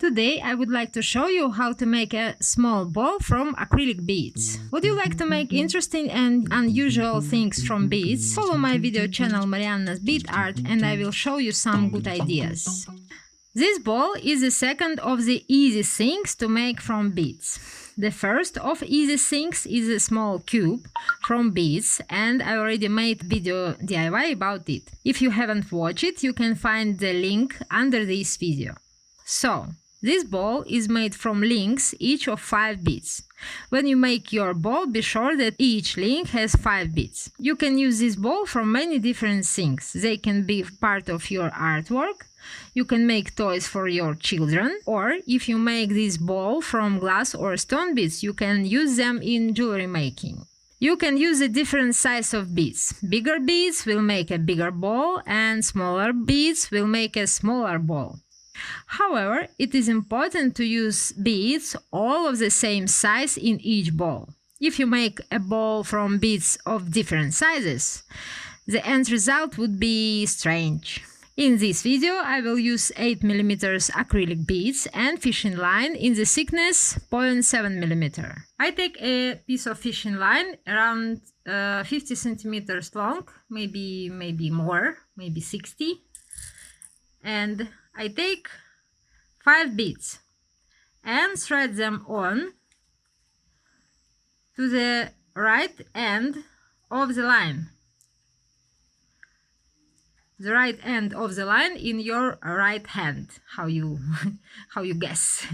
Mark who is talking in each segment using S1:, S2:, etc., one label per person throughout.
S1: Today I would like to show you how to make a small ball from acrylic beads. Would you like to make interesting and unusual things from beads? Follow my video channel Marianna's Bead Art and I will show you some good ideas. This ball is the second of the easy things to make from beads. The first of easy things is a small cube from beads, and I already made video DIY about it. If you haven't watched it, you can find the link under this video. So, this ball is made from links, each of 5 beads. When you make your ball, be sure that each link has 5 beads. You can use this ball for many different things. They can be part of your artwork. You can make toys for your children, or if you make this ball from glass or stone beads, you can use them in jewelry making. You can use a different size of beads. Bigger beads will make a bigger ball, and smaller beads will make a smaller ball. However, it is important to use beads all of the same size in each ball. If you make a ball from beads of different sizes, the end result would be strange. In this video, I will use 8 mm acrylic beads and fishing line in the thickness 0.7 mm. I take a piece of fishing line around 50 centimeters long, maybe more, maybe 60. And I take 5 beads and thread them on to the right end of the line. The right end of the line in your right hand, how you guess,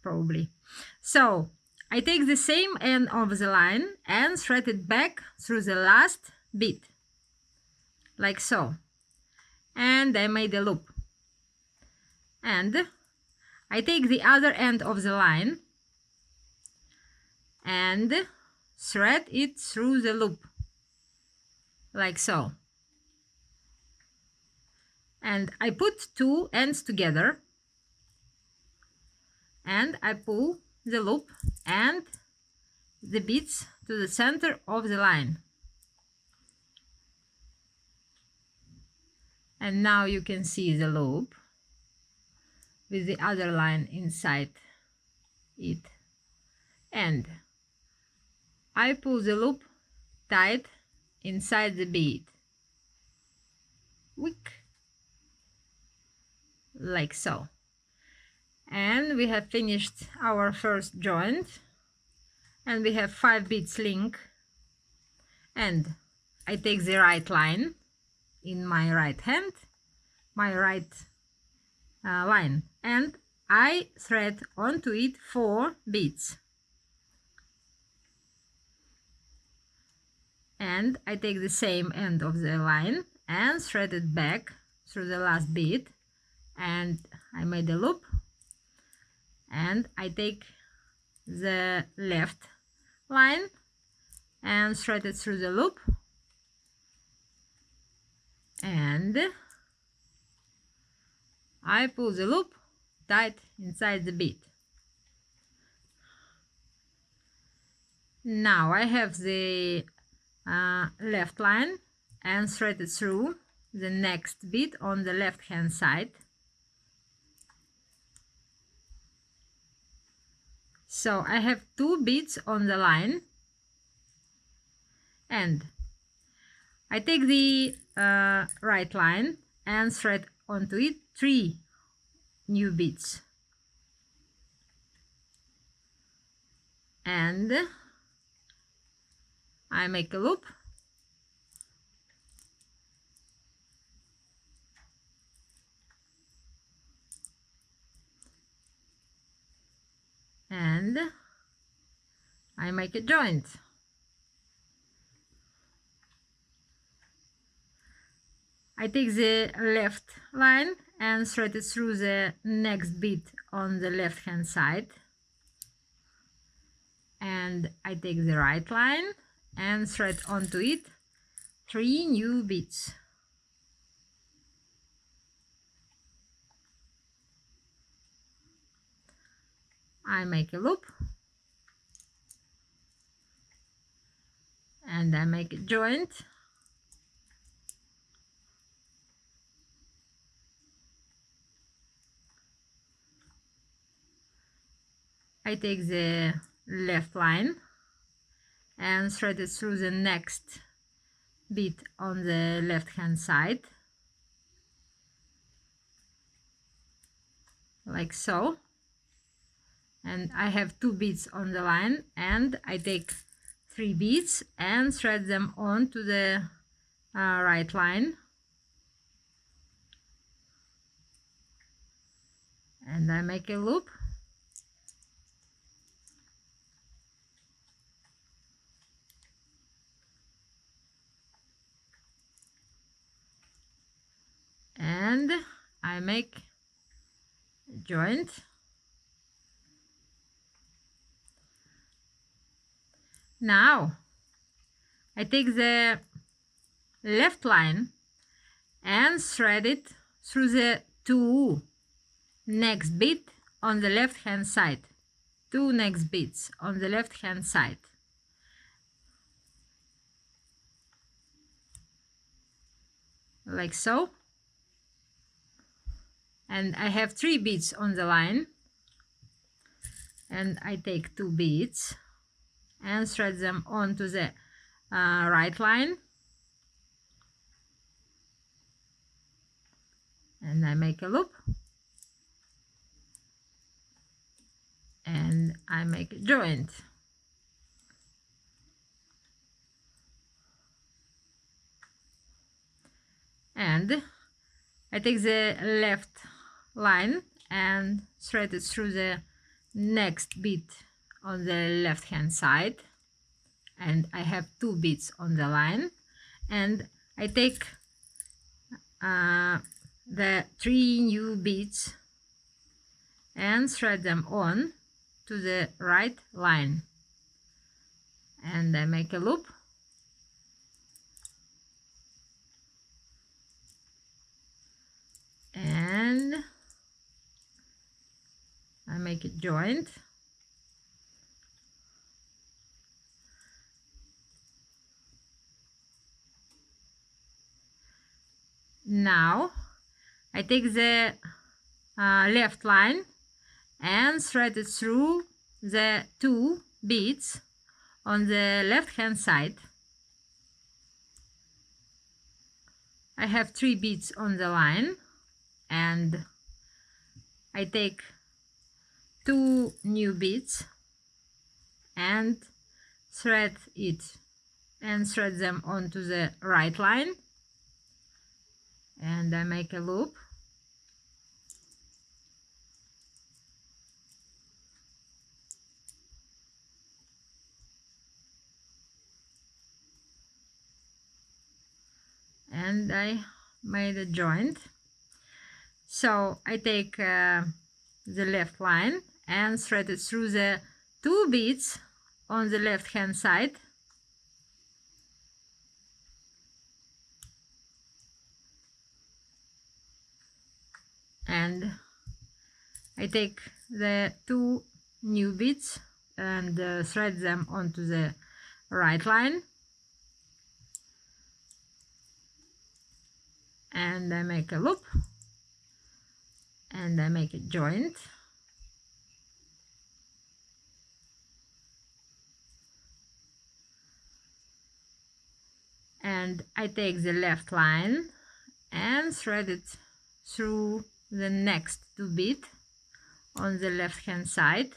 S1: probably. So I take the same end of the line and thread it back through the last bead, like so, and I made a loop. And I take the other end of the line and thread it through the loop, like so. And I put 2 ends together and I pull the loop and the beads to the center of the line. And now you can see the loop with the other line inside it. And I pull the loop tight inside the bead. Wick. Like so. And we have finished our first joint, and we have 5 beads link, and I take the right line in my right hand, my right line, and I thread onto it 4 beads, and I take the same end of the line and thread it back through the last bead, and I made a loop, and I take the left line and thread it through the loop, and I pull the loop tight inside the bead. Now I have the left line and thread it through the next bead on the left hand side. So I have 2 beads on the line, and I take the right line and thread onto it 3 new beads, and I make a loop, and I make a joint. I take the left line and thread it through the next bead on the left hand side, and I take the right line and thread onto it 3 new beads. I make a loop, and I make a joint, I take the left line and thread it through the next bead on the left hand side, like so. And I have 2 beads on the line, and I take 3 beads and thread them onto the right line, and I make a loop, and I make a joint. Now I take the left line and thread it through the 2 next bead on the left hand side, 2 next beads on the left hand side, like so. And I have 3 beads on the line, and I take 2 beads and thread them onto the right line, and I make a loop, and I make a joint. And I take the left line and thread it through the next bead on the left hand side, and I have 2 beads on the line, and I take the 3 new beads and thread them on to the right line, and I make a loop, and I make a joint. Now I take the left line and thread it through the 2 beads on the left hand side. I have 3 beads on the line, and I take 2 new beads and thread them onto the right line, and I make a loop, and I made a joint. So I take the left line and thread it through the 2 beads on the left hand side, and I take the 2 new beads and thread them onto the right line, and I make a loop, and I make a joint. And I take the left line and thread it through the next 2 beads on the left hand side,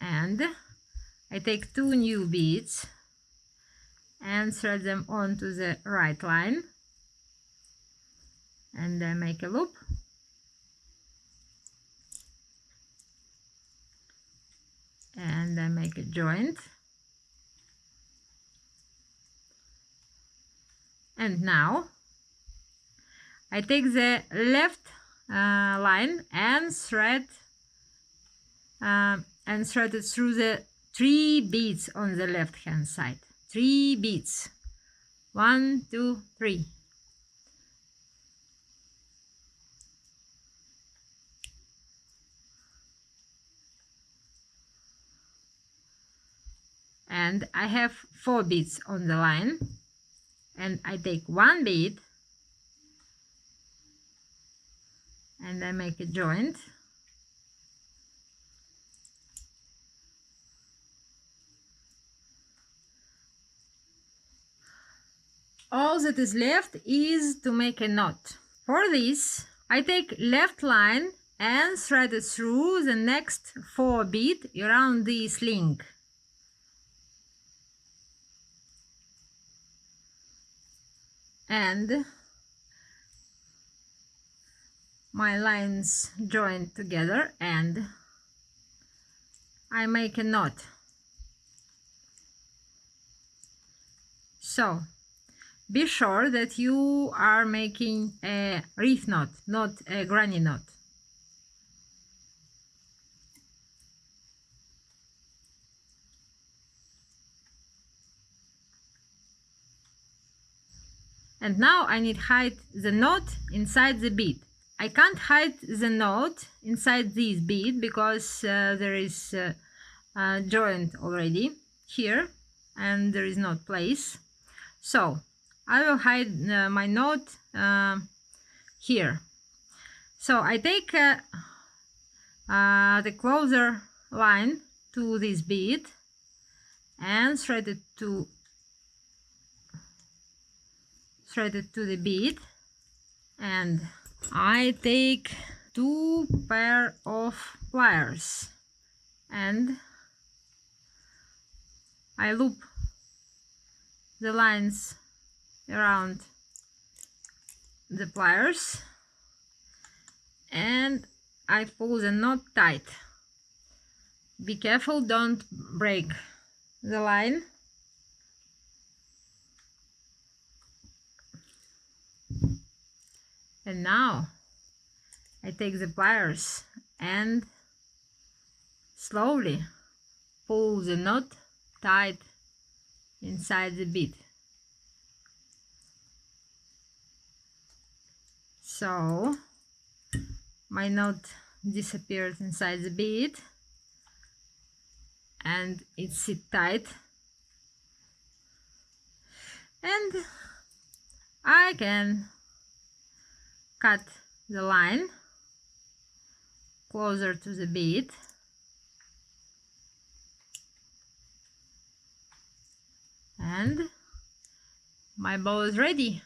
S1: and I take 2 new beads and thread them onto the right line, and I make a loop, and I make a joint. And now I take the left line and thread it through the 3 beads on the left hand side. 3 beads. 1, 2, 3. And I have 4 beads on the line, and I take 1 bead and I make a joint, All that is left is to make a knot. For this, I take left line and thread it through the next 4 beads around this link. And my lines join together and I make a knot. So be sure that you are making a reef knot, not a granny knot. And now I need to hide the knot inside the bead. I can't hide the knot inside this bead because there is a joint already here and there is not place. So I will hide my knot here. So I take the closer line to this bead and thread it to the bead, and I take 2 pair of pliers and I loop the lines around the pliers and I pull the knot tight. Be careful, don't break the line. And now I take the pliers and slowly pull the knot tight inside the bead. So my knot disappeared inside the bead and it sits tight, and I can cut the line closer to the bead and my bow is ready.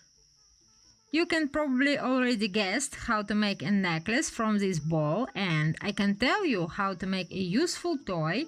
S1: You can probably already guessed how to make a necklace from this ball, and I can tell you how to make a useful toy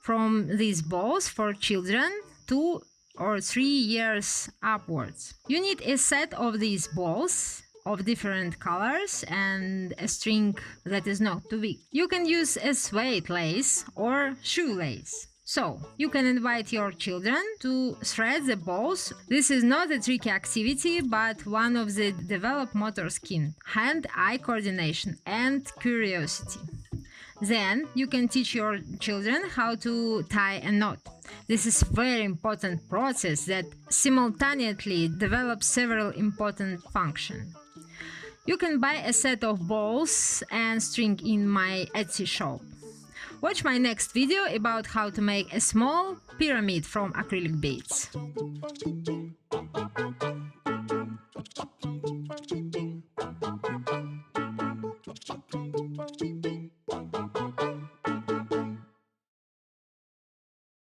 S1: from these balls for children 2 or 3 years upwards. You need a set of these balls of different colors and a string that is not too big. You can use a suede lace or shoelace. So, you can invite your children to thread the balls. This is not a tricky activity, but one of the developed motor skill, hand-eye coordination and curiosity. Then you can teach your children how to tie a knot. This is a very important process that simultaneously develops several important functions. You can buy a set of balls and string in my Etsy shop. Watch my next video about how to make a small pyramid from acrylic beads.